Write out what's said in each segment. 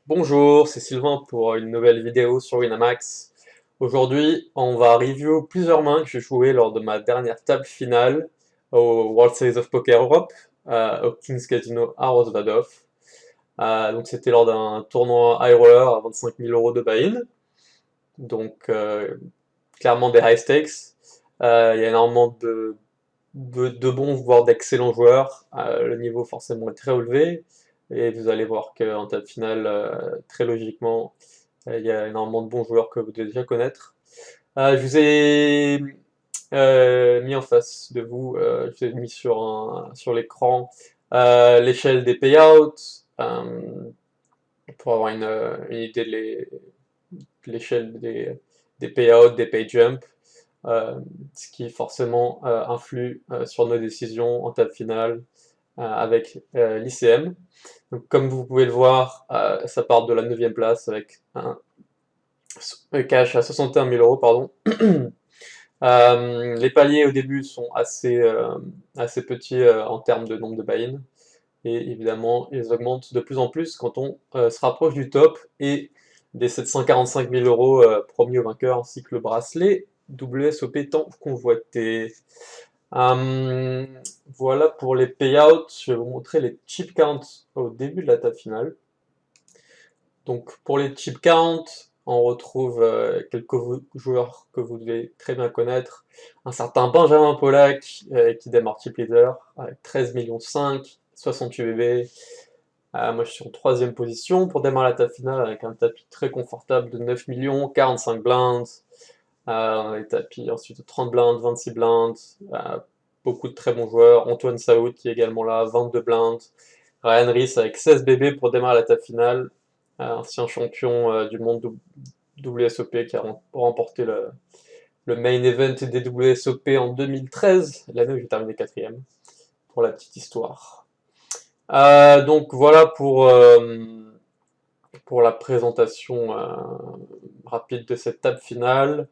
Bonjour, c'est Sylvain pour une nouvelle vidéo sur Winamax. Aujourd'hui, on va review plusieurs mains que j'ai jouées lors de ma dernière table finale au World Series of Poker Europe, au King's Casino à Rosvadov. Donc c'était lors d'un tournoi high roller à 25 000 euros de buy-in, donc clairement des high stakes. Il y a énormément de bons, voire d'excellents joueurs. Le niveau forcément est très élevé. Et vous allez voir qu'en table finale, très logiquement, il y a énormément de bons joueurs que vous devez déjà connaître. Je vous ai mis en face de vous, je vous ai mis sur l'écran l'échelle des payouts pour avoir une idée de l'échelle des payouts, des pay jumps, ce qui forcément influe sur nos décisions en table finale avec l'ICM. Donc, comme vous pouvez le voir, ça part de la 9e place avec un cash à 61 000 euros, pardon. Les paliers au début sont assez petits en termes de nombre de buy-in. Et évidemment, ils augmentent de plus en plus quand on se rapproche du top et des 745 000 euros promis au vainqueur, ainsi que le bracelet WSOP tant convoité. Euh, voilà pour les payouts. Je vais vous montrer les chip counts au début de la table finale. Donc pour les chip counts, on retrouve quelques joueurs que vous devez très bien connaître. Un certain Benjamin Pollack qui démarre chip leader avec 13 millions 5, 68 BB. Moi je suis en 3e position pour démarrer la table finale avec un tapis très confortable de 9 millions, 45 blindes. On a des tapis ensuite de 30 blindes, 26 blindes. Beaucoup de très bons joueurs. Antoine Saoud qui est également là, 22 blindes. Ryan Rees avec 16 BB pour démarrer la table finale. Ancien champion du monde WSOP qui a remporté le main event des WSOP en 2013, l'année où j'ai terminé 4e, pour la petite histoire. Donc voilà pour la présentation rapide de cette table finale.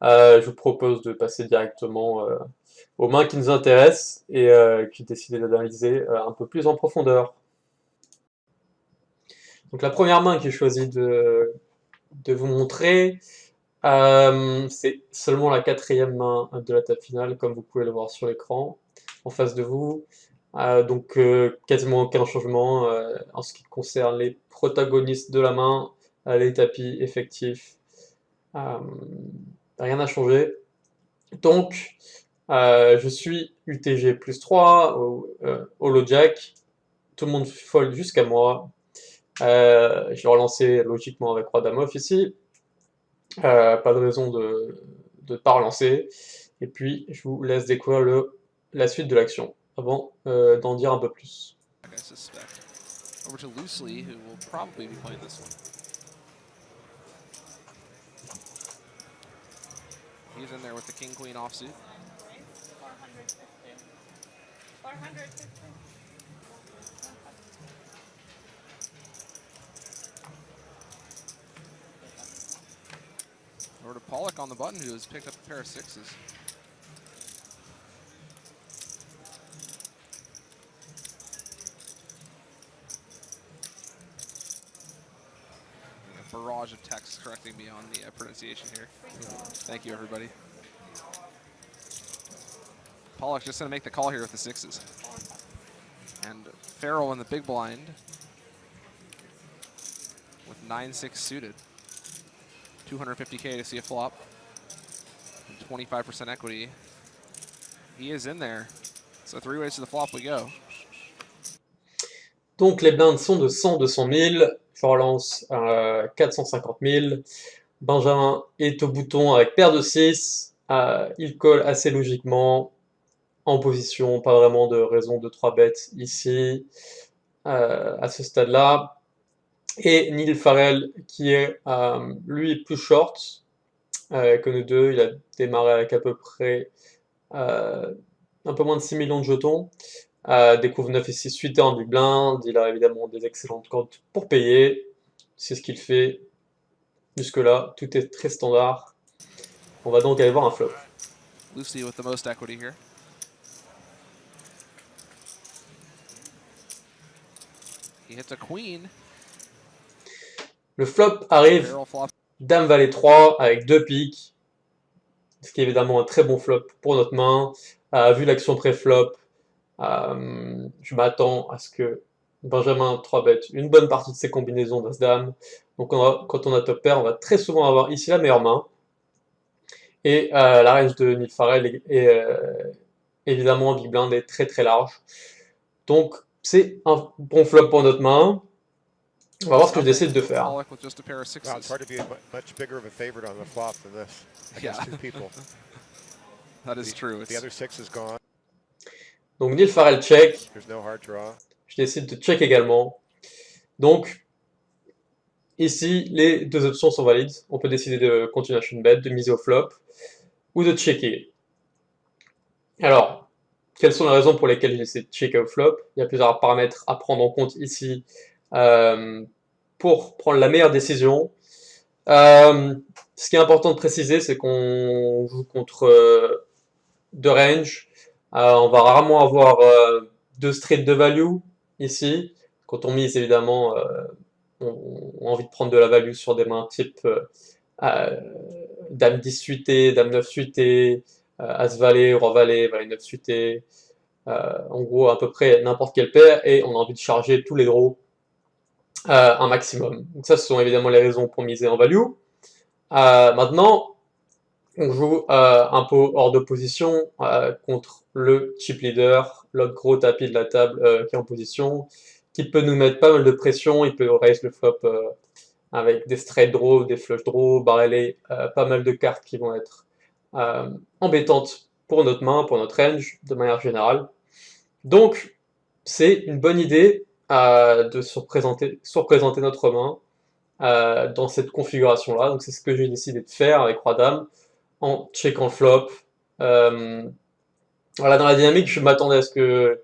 Je vous propose de passer directement aux mains qui nous intéressent et qui décident d'analyser un peu plus en profondeur. Donc la première main que j'ai choisi de vous montrer, c'est seulement la 4e main de la table finale, comme vous pouvez le voir sur l'écran, en face de vous. Donc quasiment aucun changement en ce qui concerne les protagonistes de la main, les tapis effectifs. Euh, Rien n'a changé. Donc je suis UTG plus 3 au Holo Jack. Tout le monde fold jusqu'à moi. J'ai relancé logiquement avec Roi Dame Off ici. Pas de raison de ne pas relancer. Et puis, je vous laisse découvrir la suite de l'action avant d'en dire un peu plus. I suspect. Over to Loosely, who will probably be playing this one. He's in there with the King-Queen offsuit. 450. Over to Pollock on the button, who has picked up a pair of sixes. A barrage of texts correcting me on the pronunciation here. Thank you, everybody. Pollock's just going to make the call here with the sixes. And Farrell in the big blind with 9-6 suited. 250K to see a flop. And 25% equity. He is in there. So 3 ways to the flop we go. Donc les blindes sont de 100, 200 000. Je relance 450 000. Benjamin est au bouton avec paire de 6. Il colle assez logiquement. En position, pas vraiment de raison de 3 bêtes ici, à ce stade-là. Et Neil Farrell qui est lui plus short que nous deux. Il a démarré avec à peu près un peu moins de 6 millions de jetons. Découvre 9 et 6 suités en big blind. Il a évidemment des excellentes cotes pour payer. C'est ce qu'il fait. Jusque-là, tout est très standard. On va donc aller voir un flop. Lucy with the most equity here. He hits a queen. Le flop arrive, Barrel flop. Dame Valet 3 avec 2 piques, ce qui est évidemment un très bon flop pour notre main. Vu l'action pré-flop, je m'attends à ce que Benjamin 3-bet une bonne partie de ses combinaisons d'As-Dame. Donc quand on a top pair, on va très souvent avoir ici la meilleure main. Et la range de Neil Farrell est évidemment Big Blind est très très large. Donc c'est un bon flop pour notre main. On va voir ce que je décide de faire. Pollock with just a pair of sixes. Wow, it's hard to be much bigger of a favorite on the flop than this against Yeah. two people. That is true. The other six is gone. Donc Neil Farrell check. There's no hard draw. Je décide de check également. Donc ici, les deux options sont valides. On peut décider de continuation bet, de miser au flop ou de checker. Alors, quelles sont les raisons pour lesquelles j'ai décidé de checker au flop? Il y a plusieurs paramètres à prendre en compte ici pour prendre la meilleure décision. Ce qui est important de préciser, c'est qu'on joue contre deux ranges. On va rarement avoir deux straight de value ici. Quand on mise, évidemment, on a envie de prendre de la value sur des mains type Dame 10 suité, Dame 9 suité, As Valet, Roi Valet, Valet 9 suité. En gros, à peu près n'importe quelle paire, et on a envie de charger tous les draws un maximum. Donc ça, ce sont évidemment les raisons pour miser en value. Maintenant, on joue un pot hors de position contre le chip leader, l'autre gros tapis de la table qui est en position, qui peut nous mettre pas mal de pression. Il peut raise le flop avec des straight draws, des flush draws, barreler pas mal de cartes qui vont être embêtantes pour notre main, pour notre range, de manière générale. Donc, c'est une bonne idée de surreprésenter notre main dans cette configuration-là. Donc, c'est ce que j'ai décidé de faire avec Roi-Dame en checkant le flop. Voilà, dans la dynamique, je m'attendais à ce que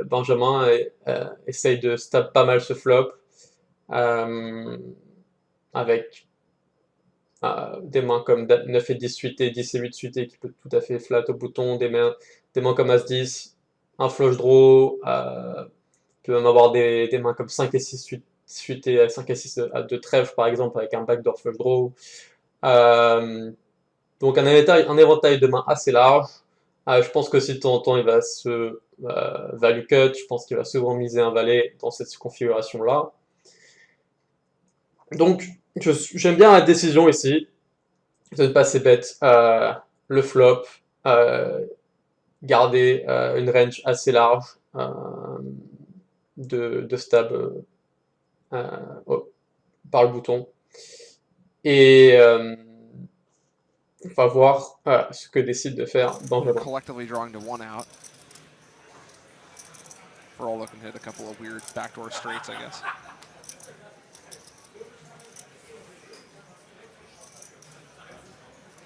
Benjamin essaye de stab pas mal ce flop avec des mains comme 9 et 10 suité, 10 et 8 suité qui peut tout à fait flat au bouton, des mains comme As-10, un flush draw, peut même avoir des mains comme 5 et 6 suité, 5 et 6 de trèfle par exemple avec un backdoor flush draw. Donc un éventail de mains assez large. Je pense que si de temps en temps il va se value cut, je pense qu'il va souvent miser un valet dans cette configuration-là. Donc j'aime bien la décision ici de ne pas bet le flop, garder une range assez large de stab par le bouton. Et on va voir ce que décide de faire Benjamin. Collectively drawing to one out. We're all looking to hit a couple of weird backdoor straights, I guess.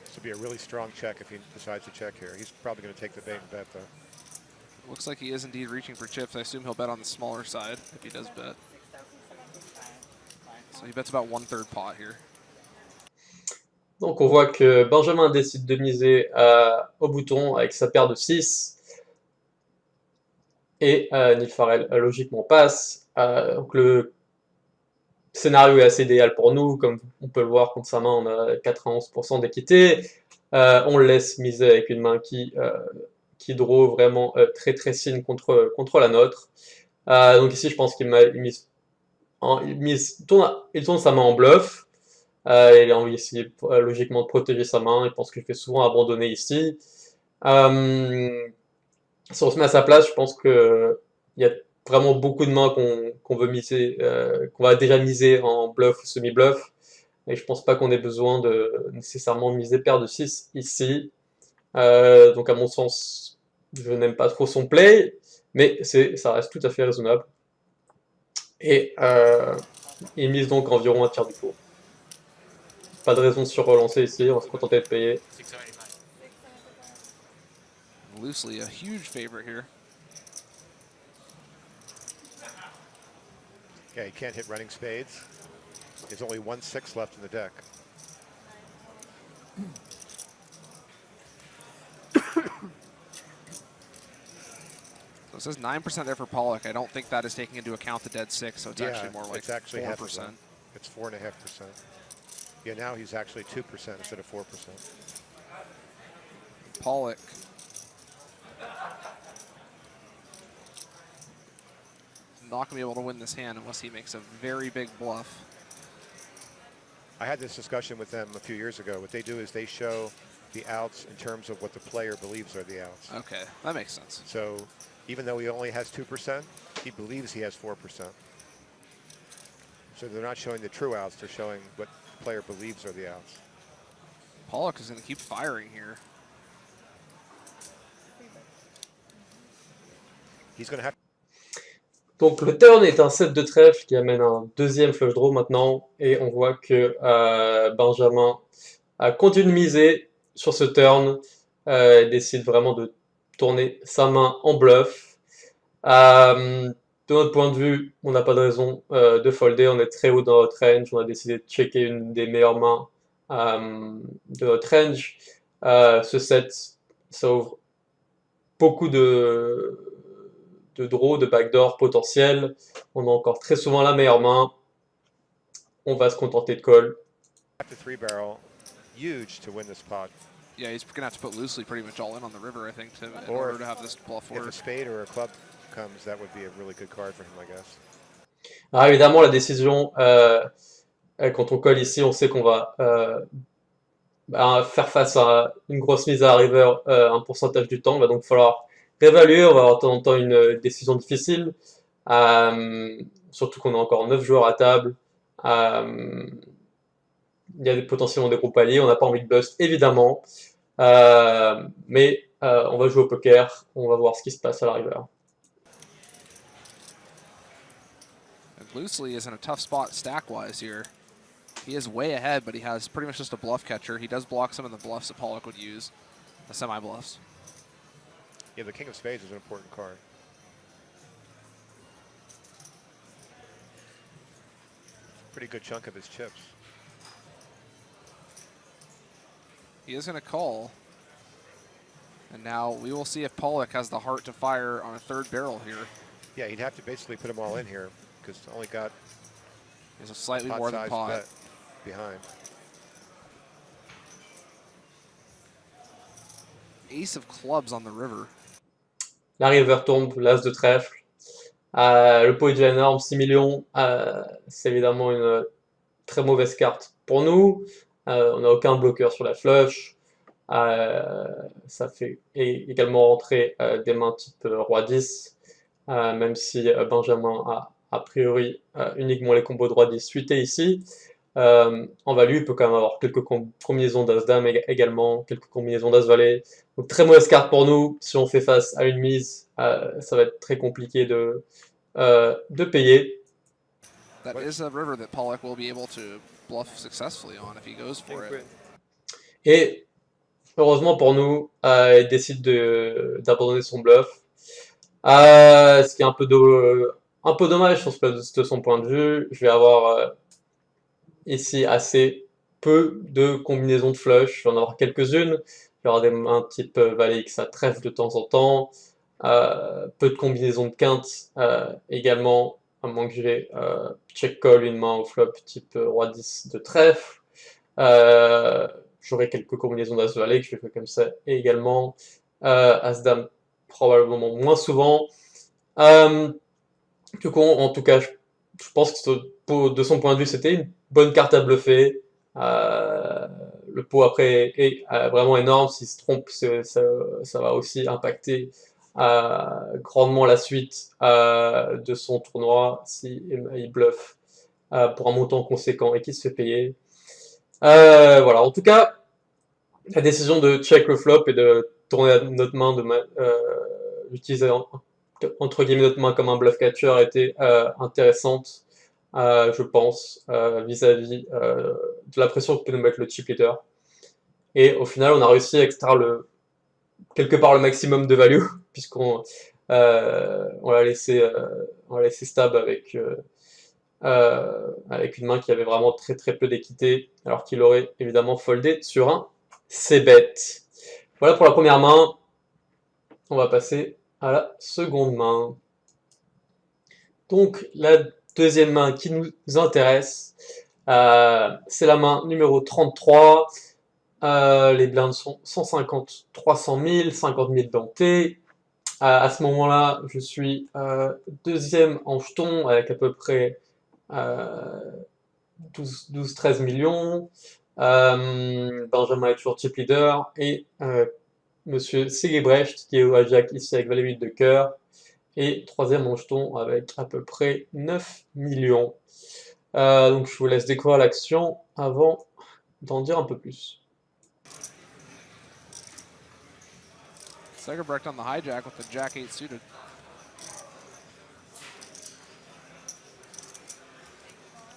This would be a really strong check if he decides to check here. He's probably going to take the bait and bet, though. Looks like he is indeed reaching for chips. I assume he'll bet on the smaller side if he does bet. So he bets about 1/3 pot here. Donc on voit que Benjamin décide de miser au bouton avec sa paire de 6. Et Neil Farrell logiquement passe. Donc le scénario est assez idéal pour nous. Comme on peut le voir contre sa main, on a 91% d'équité. On le laisse miser avec une main qui draw vraiment très très signe contre la nôtre. Donc ici je pense qu'il tourne sa main en bluff. Il a envie ici logiquement de protéger sa main. Il pense que je vais souvent abandonner ici. Si on se met à sa place, je pense que il y a vraiment beaucoup de mains qu'on veut miser, qu'on va déjà miser en bluff ou semi-bluff. Et je pense pas qu'on ait besoin de nécessairement miser paire de 6 ici. Donc à mon sens, je n'aime pas trop son play, mais ça reste tout à fait raisonnable. Et il mise donc environ un tiers du pot. Pas de raison de surrelancer ici, on va se contenter de payer. Loosely a huge favorite here. Yeah, he can't hit running spades. There's only 1/6 left in the deck. So it says 9% there for Pollock. I don't think that is taking into account the dead 6, so it's actually more like it's actually 4%. It's 4.5%. Yeah, now he's actually 2% instead of 4%. Pollock. Not going to be able to win this hand unless he makes a very big bluff. I had this discussion with them a few years ago. What they do is they show the outs in terms of what the player believes are the outs. Okay, that makes sense. So even though he only has 2%, he believes he has 4%. So they're not showing the true outs, they're showing what the player believes are the outs. Pollock is going to keep firing here. He's going to have. Donc le turn est un set de trèfle qui amène un deuxième flush draw maintenant, et on voit que Benjamin continue de miser sur ce turn, décide vraiment de tourner sa main en bluff. De notre point de vue, on n'a pas de raison de folder, on est très haut dans notre range, on a décidé de checker une des meilleures mains de notre range. Ce set, ça ouvre beaucoup de draw, de backdoor potentiel. On a encore très souvent la meilleure main. On va se contenter de call. The three barrel, huge to win this pot. Yeah, he's going to have to put loosely pretty much all in on the river, I think, in Or order to have this bluff If a work. spade or a club comes, that would be a really good card for him, I guess. Alors évidemment, la décision, quand on colle ici, on sait qu'on va faire face à une grosse mise à river un pourcentage du temps. Il va donc falloir réévaluer, on va avoir de temps en temps une décision difficile, surtout qu'on a encore 9 joueurs à table. Il y a potentiellement des gros paliers, on n'a pas envie de bust évidemment, mais on va jouer au poker, on va voir ce qui se passe à la river. Loosely is in a tough spot stack-wise here. He is way ahead, but he has pretty much just a bluff catcher. He does block some of the bluffs that Pollock would use, the semi-bluffs. Yeah, the king of spades is an important card. Pretty good chunk of his chips. He is going to call. And now we will see if Pollock has the heart to fire on a third barrel here. Yeah, he'd have to basically put them all in here because only got He's a slightly pot more than size pot. bet behind. Ace of clubs on the river. La river tombe, l'as de trèfle. Le pot est déjà énorme, 6 millions. C'est évidemment une très mauvaise carte pour nous. On n'a aucun bloqueur sur la flush. Ça fait également rentrer des mains type roi 10, même si Benjamin a priori uniquement les combos de roi 10 suités ici. En value, il peut quand même avoir quelques combinaisons d'as-dame également, quelques combinaisons d'as-valet. Donc très mauvaise carte pour nous. Si on fait face à une mise, ça va être très compliqué de payer. That is a river that Pollock will be able to bluff successfully on if he goes for it. Et heureusement pour nous, il décide d'abandonner son bluff. Ce qui est un peu dommage de son point de vue. Je vais avoir ici assez peu de combinaisons de flush. Je vais en avoir quelques-unes. Il y aura des mains type valet X à trèfle de temps en temps. Peu de combinaisons de quintes également, à moins que j'ai check call une main au flop type roi 10 de trèfle. J'aurai quelques combinaisons d'as valet que je fais comme ça et également as dame probablement moins souvent. Du coup, en tout cas, je pense que de son point de vue, c'était une bonne carte à bluffer. Le pot après est vraiment énorme. S'il se trompe, ça va aussi impacter grandement la suite de son tournoi si il bluffe pour un montant conséquent et qu'il se fait payer. Voilà, en tout cas, la décision de check le flop et de tourner notre main, d'utiliser entre guillemets notre main comme un bluff catcher a été intéressante, je pense, vis-à-vis de la pression que peut nous mettre le chip leader. Et au final, on a réussi à extraire quelque part le maximum de value, puisqu'on l'a laissé stab avec une main qui avait vraiment très très peu d'équité, alors qu'il aurait évidemment foldé sur un c-bet. Voilà pour la première main. On va passer à la seconde main. Donc la deuxième main qui nous intéresse, C'est la main numéro 33. Les blindes sont 150, 300 000, 50 000 dentés. À ce moment-là, je suis deuxième en jeton avec à peu près 12-13 millions. Benjamin est toujours chip leader. Et Monsieur Segebrecht, qui est au hijack ici avec valet 8 de cœur, et troisième en jeton avec à peu près 9 millions. Donc je vous laisse découvrir l'action avant d'en dire un peu plus. Segerbrecht on the hijack with the jack 8 suited.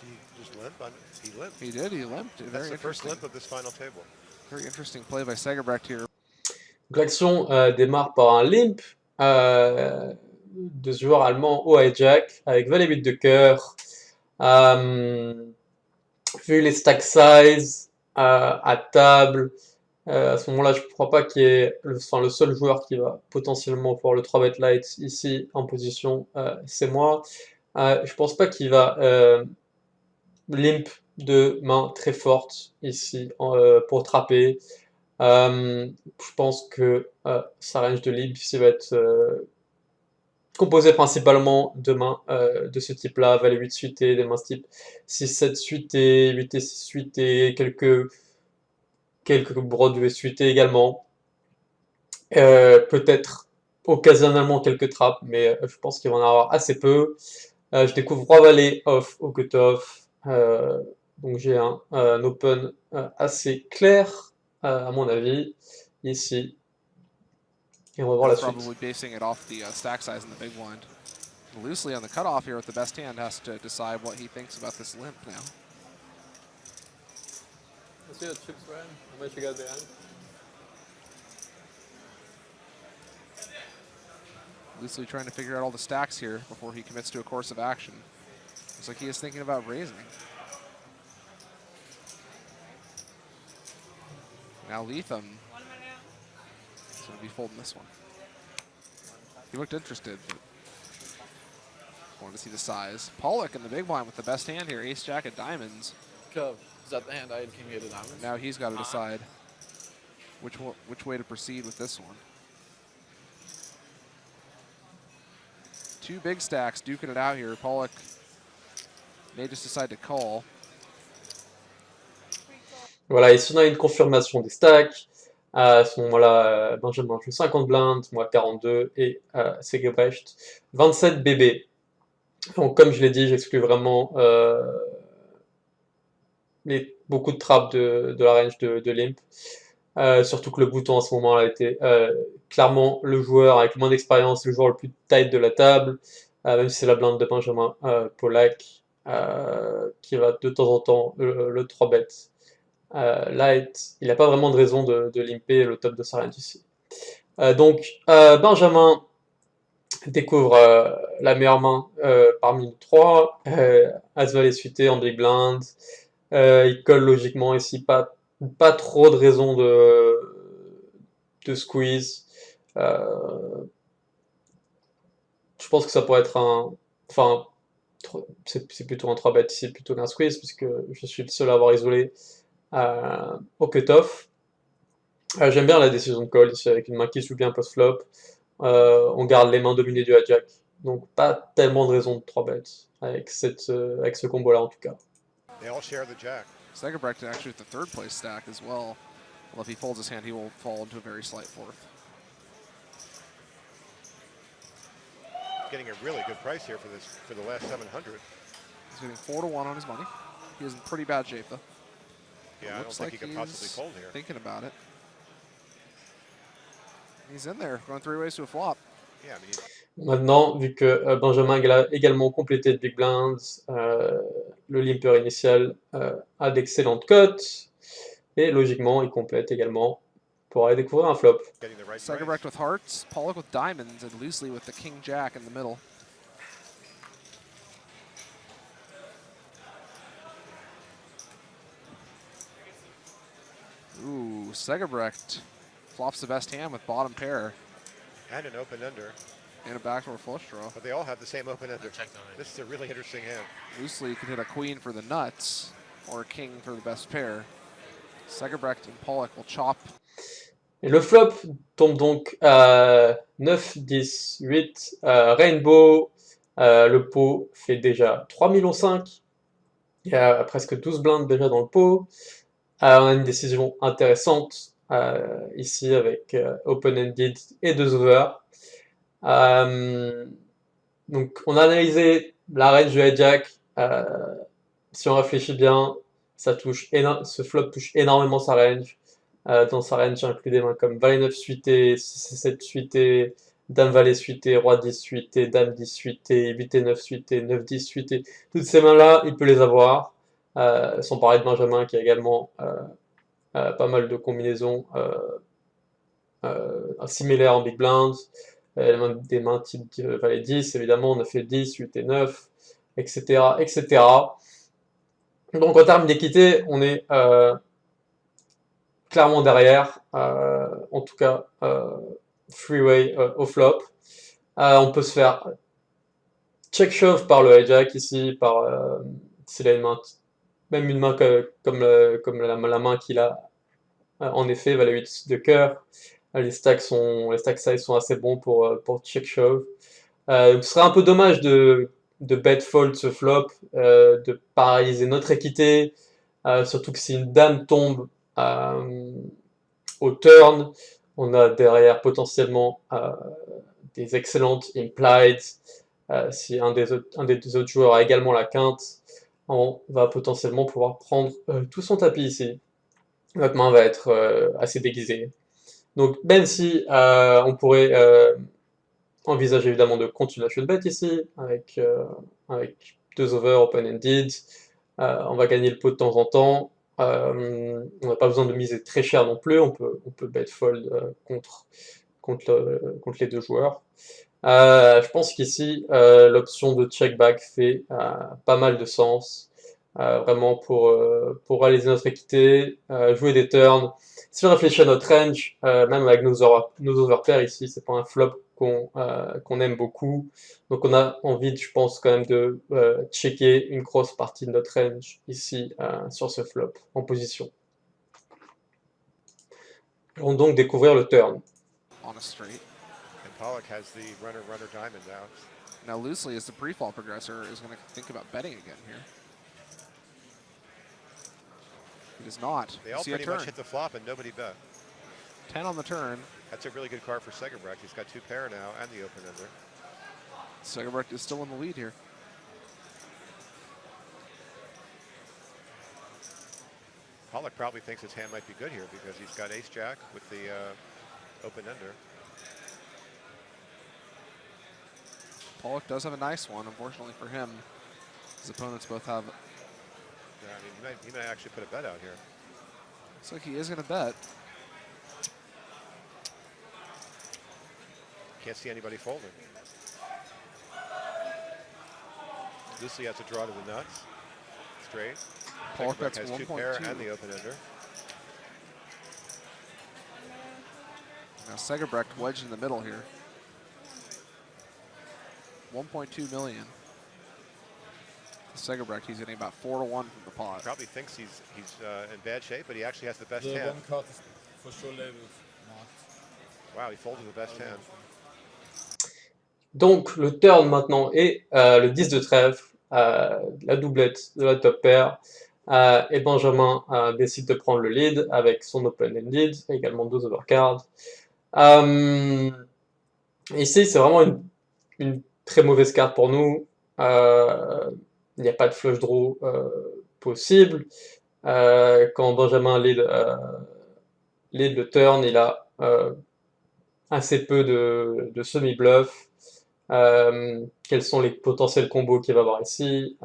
He just limp? He limped. He did, he limped. That's the first limp of this final table. Very interesting play by Segerbrecht here. L'action démarre par un limp de ce joueur allemand au hijack avec valet 8 de cœur. Vu les stack size à table, à ce moment-là, je ne crois pas qu'il y ait le seul joueur qui va potentiellement pouvoir le 3-bet light ici en position, c'est moi. Je pense pas qu'il va limp de main très forte ici pour trapper. Je pense que sa range de limp ici va être composé principalement de mains de ce type-là, valet 8 suité, des mains type 6-7 suité, 8 et 6 suité, quelques Broadway suité également. Peut-être occasionnellement quelques trappes, mais je pense qu'il va en avoir assez peu. Je découvre roi valet off au cut-off, donc j'ai un open assez clair à mon avis ici. Et on va voir la suite. Probably basing it off the stack size in the big blind. Loosely on the cutoff here with the best hand has to decide what he thinks about this limp now. Let's see what chips ran. How much you got behind? Loosely trying to figure out all the stacks here before he commits to a course of action. Looks like he is thinking about raising. Now Leatham is going to be folding this one. He looked interested, but wanted to see the size. Pollock in the big blind with the best hand here, ace jack of diamonds. Is that the hand I had king eight of diamonds? Now he's got to decide which way to proceed with this one. Two big stacks duking it out here. Pollock may just decide to call. Voilà, ici on a une confirmation des stacks. À ce moment-là, Benjamin joue 50 blindes, moi 42 et Segebrecht 27 BB. Donc comme je l'ai dit, j'exclus vraiment beaucoup de trappes de la range de limp. Surtout que le bouton à ce moment-là était clairement le joueur avec le moins d'expérience, le joueur le plus tight de la table, même si c'est la blinde de Benjamin Pollack qui va de temps en temps le 3-bet light. Il n'a pas vraiment de raison de limper le top de sa range ici. Donc Benjamin découvre la meilleure main parmi nous trois, As-Valet suité en big blind. Il colle logiquement ici, pas trop de raison de squeeze. Je pense que ça pourrait être enfin, c'est plutôt un 3-bet ici plutôt qu'un squeeze, puisque je suis le seul à avoir isolé au cutoff. J'aime bien la décision de call ici avec une main qui joue bien post-flop. On garde les mains dominées du hijack, donc pas tellement de raison de 3-bet avec ce combo-là en tout cas. They all share the jack. Segerbrecht actually with the third place stack as well. Well, if he folds his hand, he will fall into a very slight fourth. Getting a really good price here for the last 700. He's getting 4-1 on his money. He is in pretty bad shape though. Yeah, I don't think he could possibly fold here. Thinking about it. He's in there, going 3 ways to a flop. Yeah, I mean, Maintenant, vu que Benjamin a également complété de big blinds, le limper initial a d'excellentes cotes, et logiquement, il complète également pour aller découvrir un flop. getting the right Segerbrecht price. with hearts, Pollock with diamonds, and Loosely with the king jack in the middle. Ooh, Segerbrecht flops the best hand with bottom pair And an open ender, and a backdoor flush draw. but they all have the same open ender. Check down. This is a really interesting hand. Loosely could hit a queen for the nuts, or a king for the best pair. Segerbrecht and Pollock will chop. Et le flop tombe donc à 9, 10, 8. Rainbow, le pot fait déjà 3,5 millions. Il y a presque 12 blindes déjà dans le pot. On a une décision intéressante ici avec open-ended et 2 over. Donc on a analysé la range du hijack. Si on réfléchit bien, ce flop touche énormément sa range. Dans sa range, inclut des mains comme Valet 9 suité, 6 et 7 suité, Dame Valet suité, Roi 10 suité, Dame 10 suité, 8 et 9 suité, 9 10 suité. Toutes ces mains-là, il peut les avoir. Sans parler de Benjamin qui a également pas mal de combinaisons similaires en big blind. Des mains type Valet 10, évidemment, on a fait 10, 8 et 9, etc. etc. Donc en termes d'équité, on est clairement derrière, en tout cas freeway au flop. On peut se faire check shove par le hijack ici, s'il a une main, même une main comme la main qu'il a en effet, Valet 8 de cœur. Les stack size sont assez bons pour check shove. Ce serait un peu dommage de bet fold ce flop, de paralyser notre équité, surtout que si une dame tombe au turn, on a derrière potentiellement des excellentes implied. Si un des deux autres joueurs a également la quinte, on va potentiellement pouvoir prendre tout son tapis ici. Notre main va être assez déguisée. Donc même si on pourrait envisager évidemment de continuer à shot bet ici, avec 2 over open-ended, on va gagner le pot de temps en temps. On n'a pas besoin de miser très cher non plus, on peut bet fold contre les deux joueurs. Je pense qu'ici, l'option de check back fait pas mal de sens, vraiment pour réaliser notre équité, jouer des turns. Si on réfléchit à notre range, même avec nos overpairs ici, c'est pas un flop qu'on aime beaucoup. Donc on a envie, je pense, quand même de checker une grosse partie de notre range ici sur ce flop en position. On va donc découvrir le turn. On a straight. And Pollock has the runner diamond out. Now loosely, as the pre-fall progressor, is going to think about betting again here. He does not. They all See a pretty turn. much hit the flop and nobody bet. 10 on the turn. That's a really good card for Segerbrecht. He's got 2 pair now and the open ender. Segerbrecht is still in the lead here. Pollock probably thinks his hand might be good here because he's got ace-jack with the open ender. Pollock does have a nice one, unfortunately for him. His opponents both have. Yeah, I mean, he might actually put a bet out here. Looks like he is going to bet. Can't see anybody folding. Lucy has to draw to the nuts. Straight. Pollock Segerbrecht bets has 2 pair 1.2. and the open ender. Now Segerbrecht wedged in the middle here. 1.2 million. Segerbrecht, he's getting about 4 to 1 from the pot. Probably thinks he's in bad shape, but he actually has the best The hand. one card is for sure labeled marked. Wow, he folded the best hand. Donc le turn maintenant est le 10 de trèfle, la doublette de la top pair, et Benjamin décide de prendre le lead avec son open-ended, également 2 overcards. Ici c'est vraiment une très mauvaise carte pour nous, il n'y a pas de flush draw possible. Quand Benjamin lead le turn, il a assez peu de semi-bluff. Quels sont les potentiels combos qu'il va avoir ici?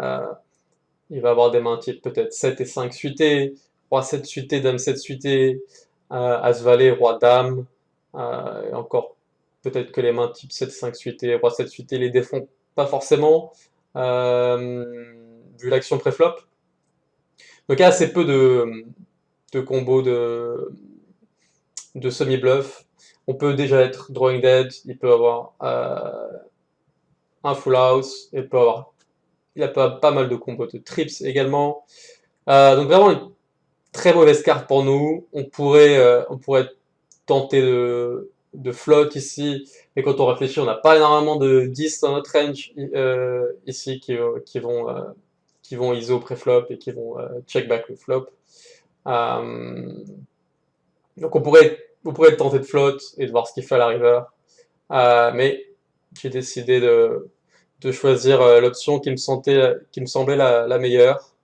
Il va avoir des mains type peut-être 7 et 5 suités, Roi 7 suité, Dame 7 suité, As Valet, Roi Dame, et encore peut-être que les mains type 7 5 suité, Roi 7 suité les défont pas forcément, vu l'action pré-flop. Donc il y a assez peu de combos de semi-bluff. On peut déjà être drawing dead, il peut avoir un full house, il a pas mal de combos de trips également. Donc vraiment une très mauvaise carte pour nous. On pourrait tenter de flop ici, mais quand on réfléchit, on n'a pas énormément de 10 dans notre range ici qui vont ISO pré-flop et qui vont check back le flop. Donc on pourrait tenter de float et de voir ce qu'il fait à la river. Mais j'ai décidé de choisir l'option qui me semblait la meilleure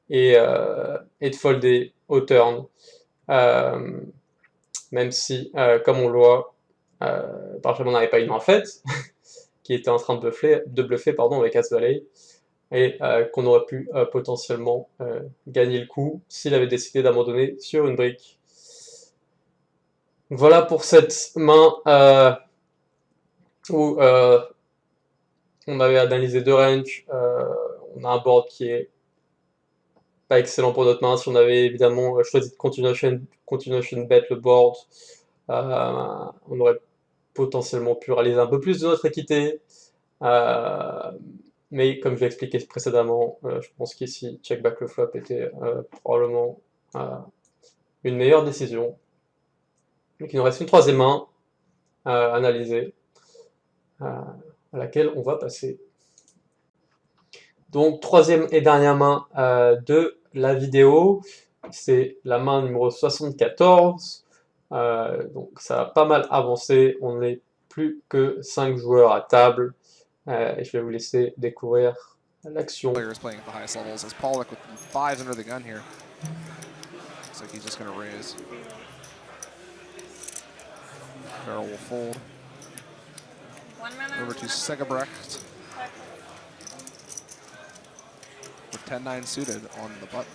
et de folder au turn. Même si, comme on le voit, Benjamin n'avait pas une main faite, qui était en train de bluffer avec As-Valet, et qu'on aurait pu potentiellement gagner le coup s'il avait décidé d'abandonner sur une brique. Voilà pour cette main où on avait analysé deux ranges. On a un board qui est pas excellent pour notre main. Si on avait évidemment choisi de continuation bet le board, on aurait potentiellement pu réaliser un peu plus de notre équité. Mais comme je l'ai expliqué précédemment, je pense qu'ici, check back le flop était probablement une meilleure décision. Donc il nous reste une troisième main à analyser, à laquelle on va passer. Donc troisième et dernière main de la vidéo, c'est la main numéro 74. Donc ça a pas mal avancé, on n'est plus que 5 joueurs à table. Et je vais vous laisser découvrir l'action. Players playing at the highest levels as Pollock with 5s under the gun here. Looks like he's just going to raise. Barrel will fold. Over to Segebrecht with 10-9 suited on the button.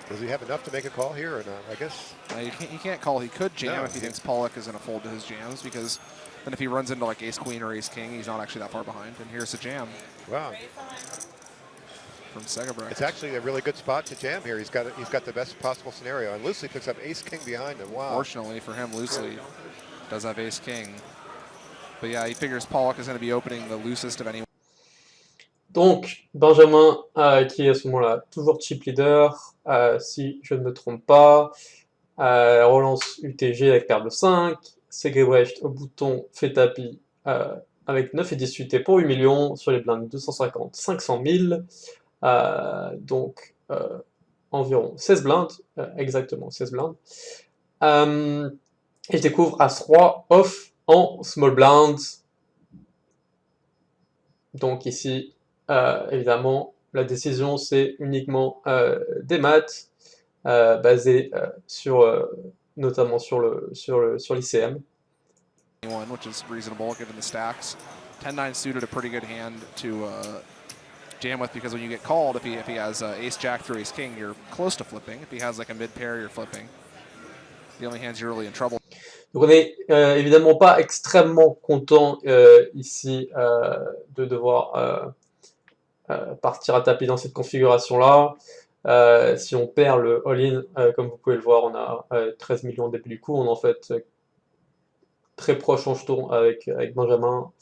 Does he have enough to make a call here or not? I guess. He can't call. He could jam No, if he thinks Pollock is going to fold to his jams, because then if he runs into like ace-queen or ace-king, he's not actually that far behind. And here's the jam Wow. from Segebrecht. It's actually a really good spot to jam here. He's got the best possible scenario. And Loosely picks up ace-king behind him. Wow. Fortunately for him, Loosely does have ace-king. But yeah, he figures Pollock is going to be opening the loosest of anyone. Donc, Benjamin, qui est à ce moment-là toujours chip leader, si je ne me trompe pas, relance UTG avec paire de 5, Segebrecht au bouton fait tapis avec 9 et 10 UT pour 8 millions sur les blindes 250, 500 000, donc environ 16 blindes, exactement 16 blindes. Et je découvre As-Roi off en small blind. Donc ici, évidemment, la décision c'est uniquement des maths basées notamment sur l'ICM. Which is reasonable given the stacks. 10-9 suited, a pretty good hand to jam with, because when you get called, if he has ace-jack through ace-king, you're close to flipping. If he has like a mid-pair, you're flipping. The only hands you're really in trouble. Donc on n'est évidemment pas extrêmement content ici de devoir partir à tapis dans cette configuration-là. Si on perd le all-in, comme vous pouvez le voir, on a 13 millions au début du coup, on est en fait très proche en jeton avec Benjamin.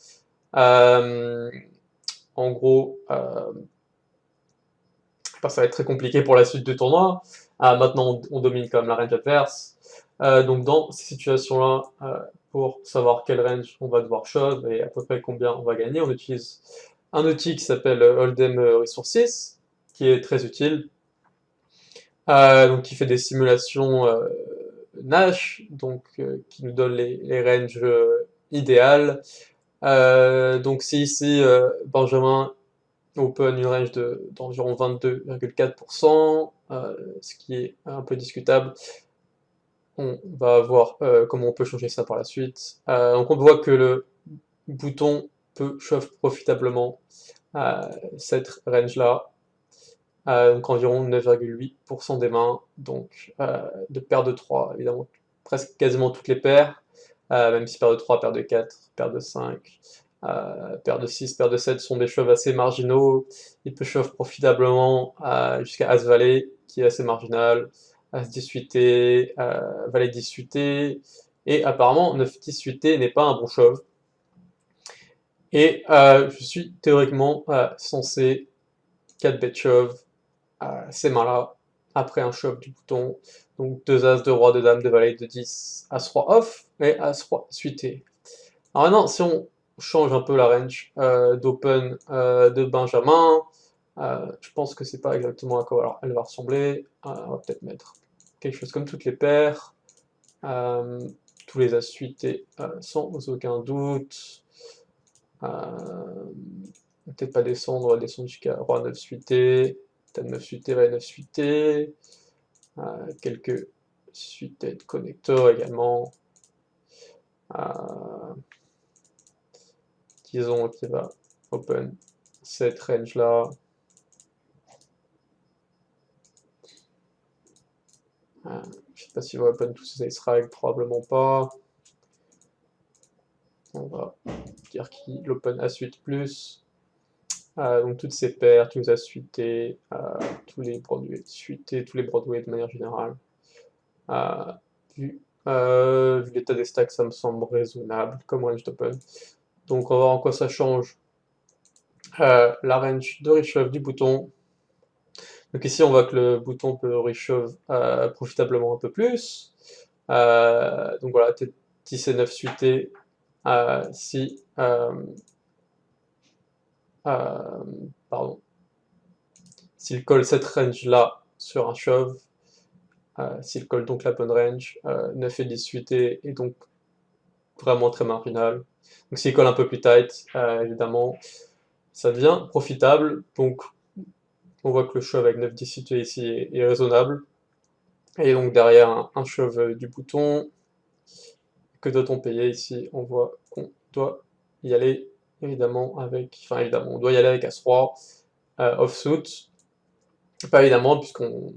En gros, ça va être très compliqué pour la suite du tournoi. Maintenant, on domine quand même la range adverse. Donc dans ces situations-là, pour savoir quel range on va devoir shove et à peu près combien on va gagner, on utilise un outil qui s'appelle Hold'em Resources, qui est très utile, donc qui fait des simulations Nash, donc qui nous donne les ranges idéales. Donc si ici Benjamin open une range d'environ 22,4%, ce qui est un peu discutable, on va voir comment on peut changer ça par la suite. Donc on voit que le bouton peut shove profitablement cette range-là, donc environ 9,8% des mains, donc de paire de 3, évidemment, presque quasiment toutes les paires, même si paire de 3, paire de 4, paire de 5, paire de 6, paire de 7 sont des shoves assez marginaux. Il peut shove profitablement jusqu'à As-Valet, qui est assez marginal, As-10 UT, Valet 10 UT, et apparemment 9-10 UT n'est pas un bon shove. Et je suis théoriquement censé 4 bet shove, ces mains-là, après un shove du bouton, donc 2 as, 2 rois, 2 dames, 2 valets, 2 10, as roi off, et as roi suité. Alors maintenant, si on change un peu la range d'open de Benjamin, je pense que c'est pas exactement à quoi alors, elle va ressembler. On va peut-être mettre quelque chose comme toutes les paires, tous les as suités sans aucun doute. Peut-être pas descendre, on va descendre jusqu'à roi 9 suité, peut-être 9 suité, valet 9 suité, quelques suités de connecteurs également. Disons qu'il va open cette range là. Je sais pas s'il va open tous ces ace rag, probablement pas. On va dire qu'il open as 8 plus. Donc toutes ces paires, tous les as suités, tous les Broadway suités, tous les Broadway de manière générale. Vu l'état des stacks, ça me semble raisonnable comme range d'open. Donc on va voir en quoi ça change la range de reshove du bouton. Donc ici on voit que le bouton peut reshove profitablement un peu plus. Donc voilà, 10 et 9 suités si s'il colle cette range là sur un shove, s'il colle donc la bonne range, 9 et 10 suités est donc vraiment très marginal. Donc s'il colle un peu plus tight, évidemment, ça devient profitable. Donc on voit que le shove avec 9-10 suités ici est raisonnable. Et donc derrière un shove du bouton, que doit-on payer ici? On voit qu'on doit y aller évidemment avec, enfin évidemment, on doit y aller avec As-Roi offsuit. Pas évidemment, puisqu'on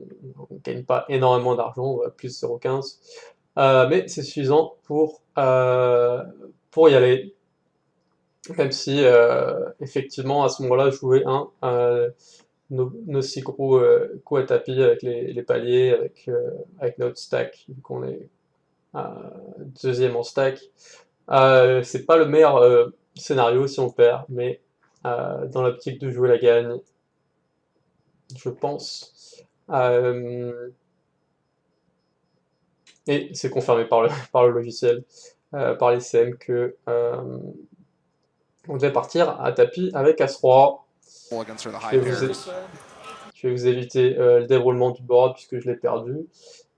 ne gagne pas énormément d'argent, on va plus 0,15. Mais c'est suffisant pour y aller. Même si, effectivement, à ce moment-là, jouer nos 6 gros coups à tapis avec les paliers, avec notre stack, vu qu'on est deuxième en stack. C'est pas le meilleur scénario si on perd, mais dans l'optique de jouer la gagne, je pense. Et c'est confirmé par le logiciel, par l'ICM, que on devait partir à tapis avec As-Roi. Je vais vous éviter le déroulement du board puisque je l'ai perdu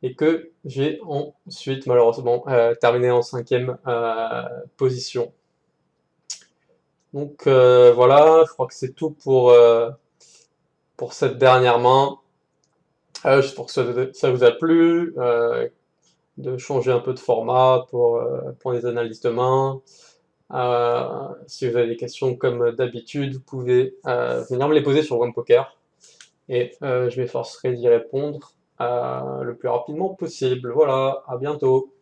et que j'ai ensuite malheureusement terminé en 5e position. Donc voilà, je crois que c'est tout pour cette dernière main. J'espère que ça vous a plu, de changer un peu de format pour les analyses de main. Si vous avez des questions comme d'habitude, vous pouvez venir me les poser sur One Poker et je m'efforcerai d'y répondre le plus rapidement possible. Voilà, à bientôt.